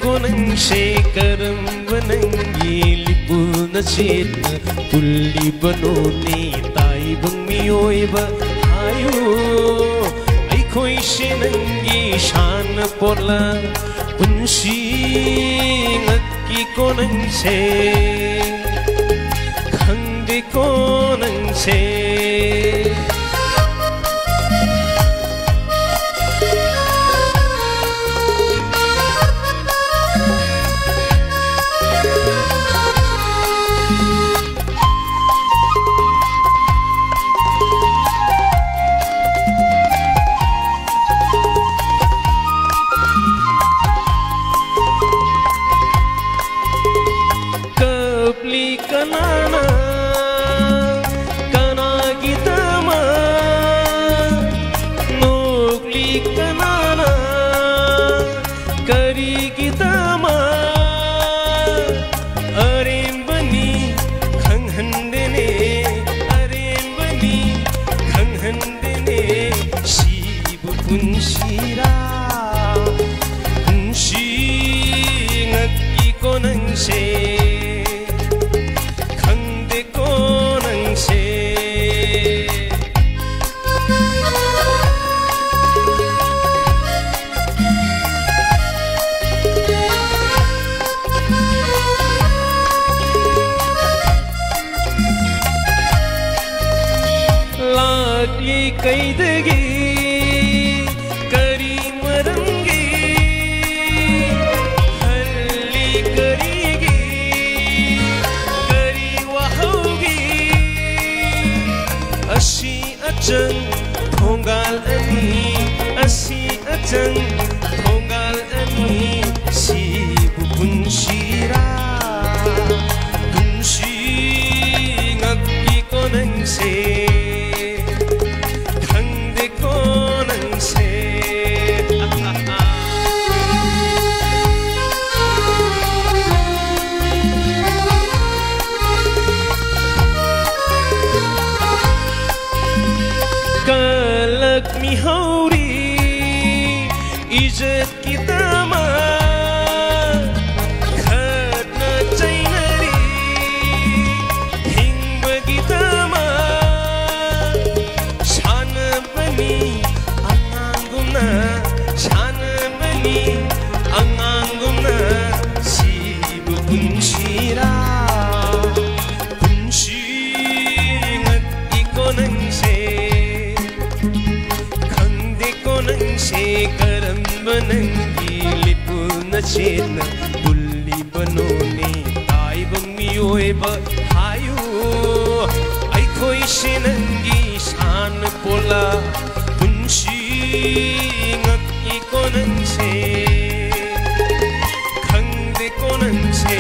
ko nang shekaram banangi lipu na chet pulli banone tai bang mioi ba hayo ai khoi shenangi shan porla punshi ngakki ko nang se khangde ko nang se kanana kana gitama nukli kanana kari gitama arem bani khanghandene arem bani khanghandene shibu punshira punshi ngakki konang se kaidagi kari marangi halli karigi kari wahaugi asi achang thongal ani asi achang thongal ani sibu punshira punshi ngakki konang se kalak mihauri इज्जत की तमा खतना चाइनरी हिंग बगी तमा शान बनी अंगांगुना शान बनी अंगांगुना सिब पुंशीरा Punshi ngati konang se shekaram banangi lipu na chetna pulli banone tai bang mioi ba hayo ai khoi shenangi shan pola punshi ngakki konang se khangde konang se